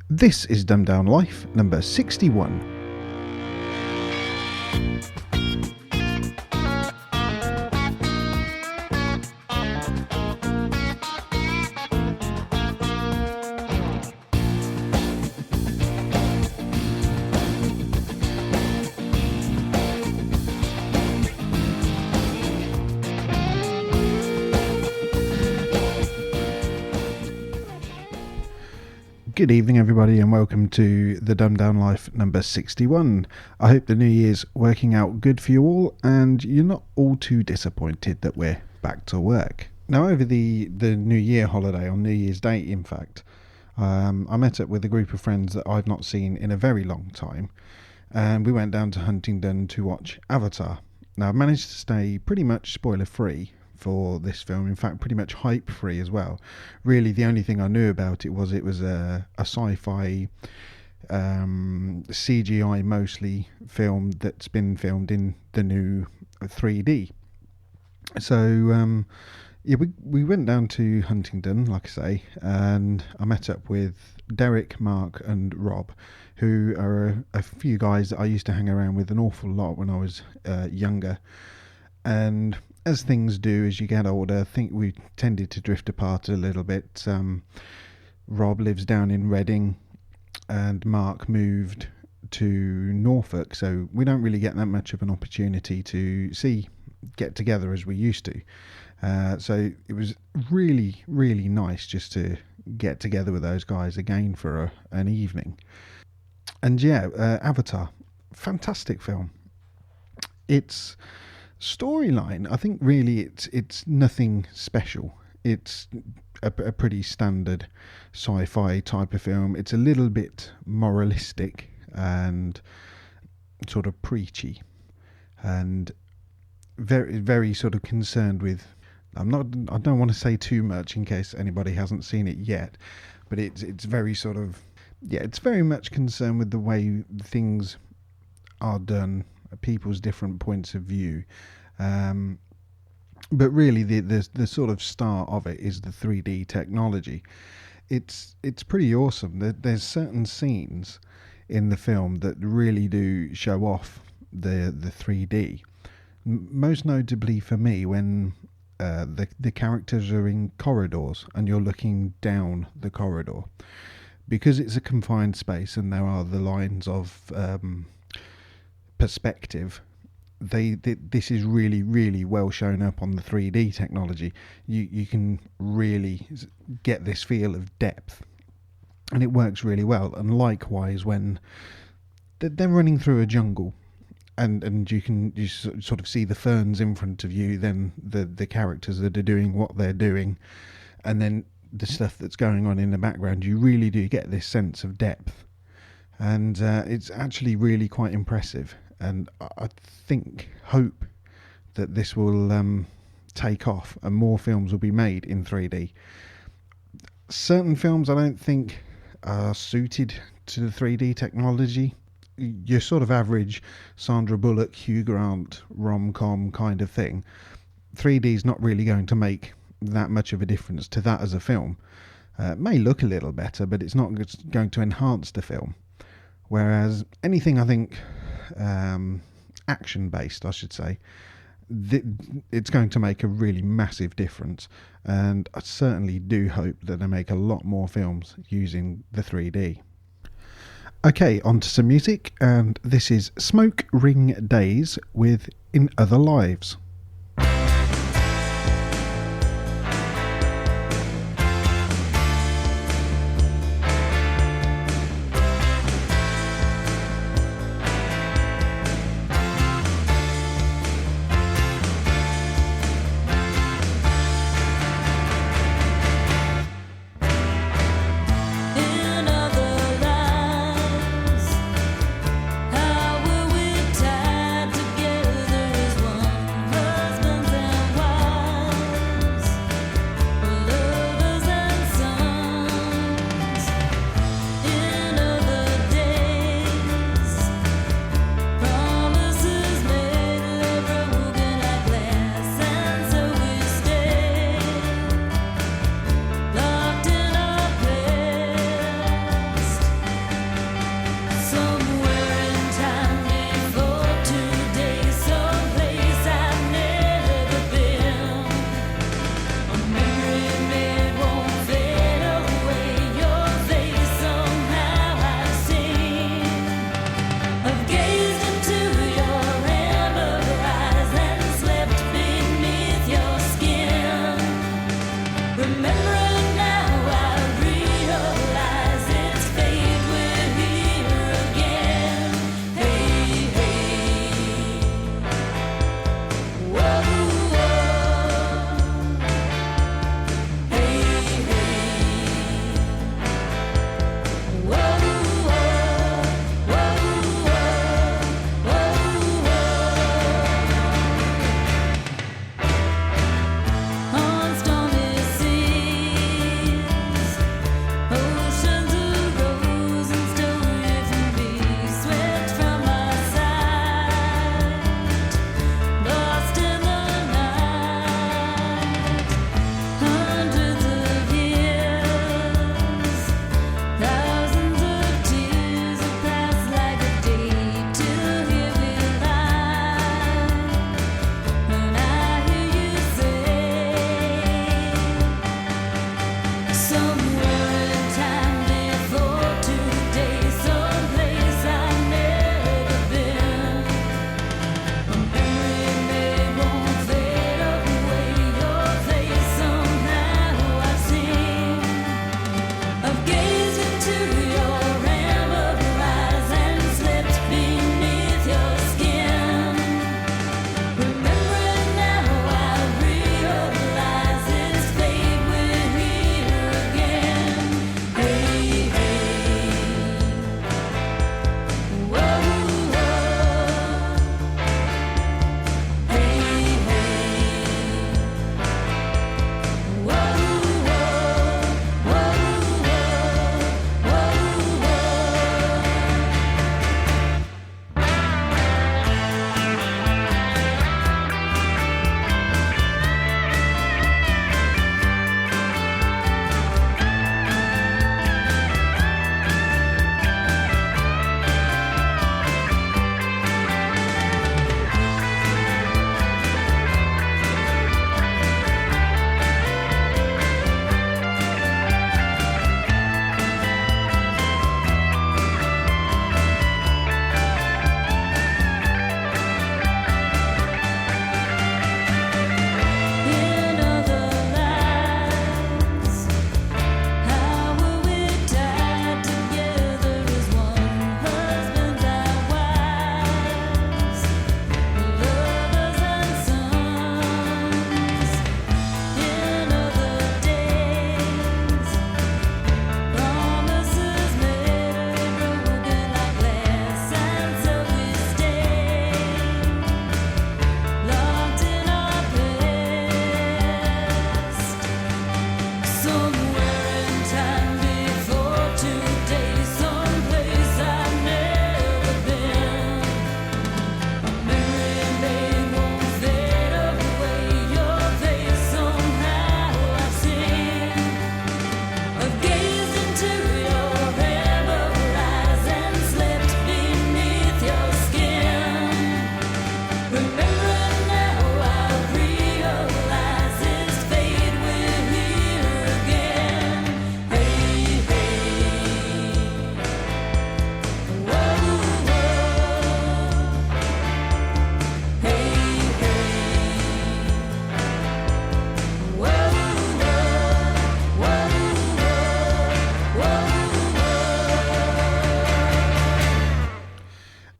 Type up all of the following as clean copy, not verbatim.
This is Dumbed Down Life number 61. Good evening, everybody, and welcome to the Dumbed Down Life number 61. I hope the new year's working out good for you all, and you're not all too disappointed that we're back to work. Now, over the New Year holiday, on New Year's Day, in fact, I met up with a group of friends that I've not seen in a very long time, and we went down to Huntingdon to watch Avatar. Now, I've managed to stay pretty much spoiler-free for this film, in fact pretty much hype free as well. Really the only thing I knew about it was a sci-fi CGI mostly film that's been filmed in the new 3D. So we went down to Huntingdon, like I say, and I met up with Derek, Mark and Rob, who are a few guys that I used to hang around with an awful lot when I was younger. And as things do as you get older, I think we tended to drift apart a little bit. Rob lives down in Reading and Mark moved to Norfolk, so we don't really get that much of an opportunity to get together as we used to. So it was really, really nice just to get together with those guys again for an evening. And Avatar, fantastic film. It's storyline, I think really it's nothing special. It's a pretty standard sci-fi type of film. It's a little bit moralistic and sort of preachy and very, very sort of concerned with, I don't want to say too much in case anybody hasn't seen it yet, but it's very sort of, it's very much concerned with the way things are done, people's different points of view, but really the sort of star of it is the 3D technology. It's pretty awesome. There's certain scenes in the film that really do show off the 3D. Most notably for me when the characters are in corridors and you're looking down the corridor, because it's a confined space and there are the lines of perspective. This is really, really well shown up on the 3D technology. You can really get this feel of depth, and it works really well. And likewise, when they're running through a jungle, and you sort of see the ferns in front of you, then the characters that are doing what they're doing, and then the stuff that's going on in the background, you really do get this sense of depth, and it's actually really quite impressive. And I hope that this will take off and more films will be made in 3D. Certain films I don't think are suited to the 3D technology. Your sort of average Sandra Bullock, Hugh Grant rom-com kind of thing, 3D is not really going to make that much of a difference to that as a film. It may look a little better, but it's not going to enhance the film. Whereas anything, I think, action based, I should say, it's going to make a really massive difference, and I certainly do hope that they make a lot more films using the 3D. Okay, on to some music, and this is Smoke Ring Days with In Other Lives. How were we tied together as one?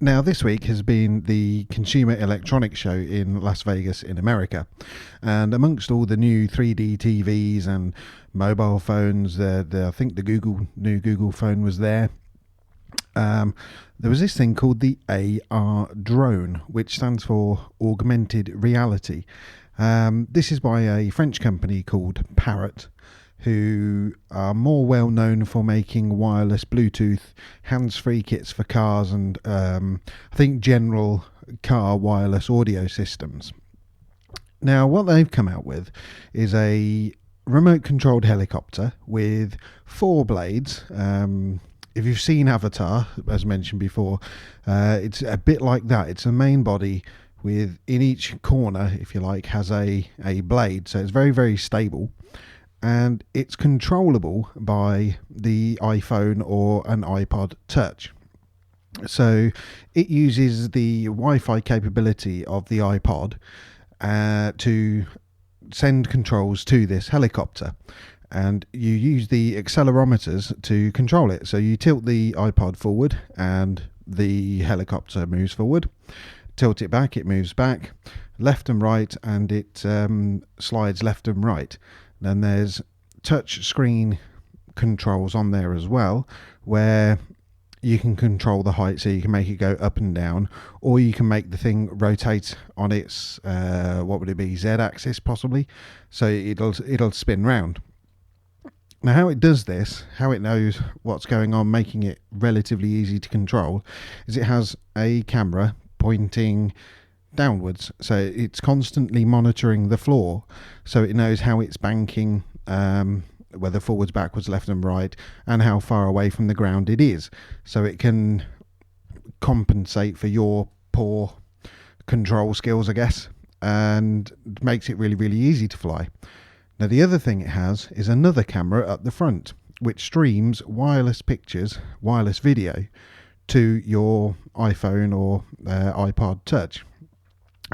Now, this week has been the Consumer Electronics Show in Las Vegas in America. And amongst all the new 3D TVs and mobile phones, I think the new Google phone was there. There was this thing called the AR drone, which stands for Augmented Reality. This is by a French company called Parrot, who are more well known for making wireless Bluetooth hands-free kits for cars and I think general car wireless audio systems. Now, what they've come out with is a remote-controlled helicopter with 4 blades. If you've seen Avatar, as mentioned before, it's a bit like that. It's a main body with, in each corner, if you like, has a blade. So it's very, very stable. And it's controllable by the iPhone or an iPod Touch. So it uses the Wi-Fi capability of the iPod to send controls to this helicopter. And you use the accelerometers to control it. So you tilt the iPod forward and the helicopter moves forward. Tilt it back, it moves back. Left and right, and it slides left and right. Then there's touch screen controls on there as well, where you can control the height, so you can make it go up and down, or you can make the thing rotate on its what would it be, Z-axis possibly, so it'll spin round. Now, how it does this, how it knows what's going on, making it relatively easy to control, is it has a camera pointing downwards, so it's constantly monitoring the floor, so it knows how it's banking, whether forwards, backwards, left and right, and how far away from the ground it is, so it can compensate for your poor control skills, I guess, and makes it really, really easy to fly. Now, the other thing it has is another camera at the front, which streams wireless pictures, wireless video, to your iPhone or iPod Touch.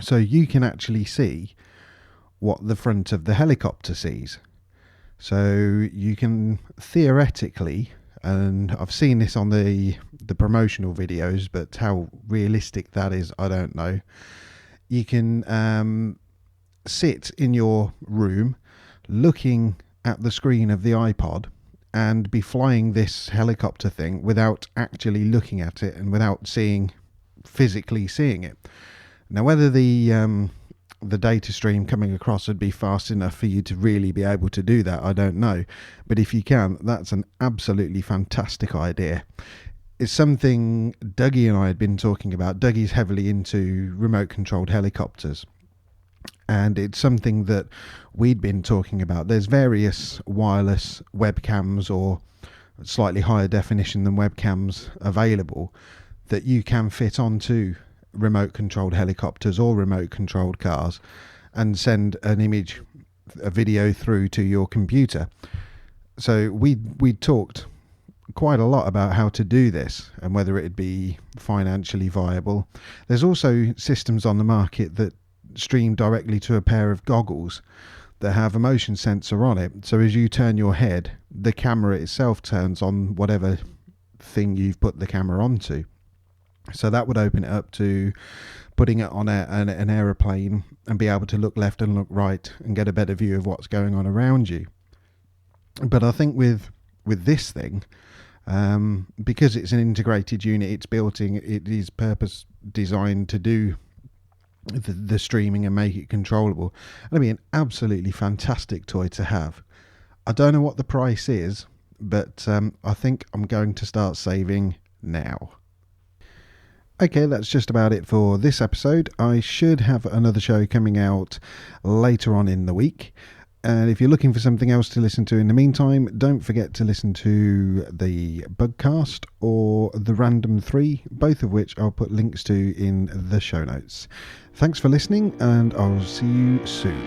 So you can actually see what the front of the helicopter sees. So you can theoretically, and I've seen this on the promotional videos, but how realistic that is, I don't know. You can sit in your room looking at the screen of the iPod and be flying this helicopter thing without actually looking at it and without physically seeing it. Now, whether the data stream coming across would be fast enough for you to really be able to do that, I don't know. But if you can, that's an absolutely fantastic idea. It's something Dougie and I had been talking about. Dougie's heavily into remote-controlled helicopters. And it's something that we'd been talking about. There's various wireless webcams or slightly higher definition than webcams available that you can fit onto remote controlled helicopters or remote controlled cars and send an image, a video through to your computer. So we talked quite a lot about how to do this and whether it'd be financially viable. There's also systems on the market that stream directly to a pair of goggles that have a motion sensor on it. So as you turn your head, the camera itself turns on whatever thing you've put the camera onto. So that would open it up to putting it on an aeroplane and be able to look left and look right and get a better view of what's going on around you. But I think with this thing, because it's an integrated unit, it's built in, it is purpose designed to do the streaming and make it controllable. It'll be an absolutely fantastic toy to have. I don't know what the price is, but I think I'm going to start saving now. Okay, that's just about it for this episode. I should have another show coming out later on in the week. And if you're looking for something else to listen to in the meantime, don't forget to listen to the Bugcast or the Random 3, both of which I'll put links to in the show notes. Thanks for listening, and I'll see you soon.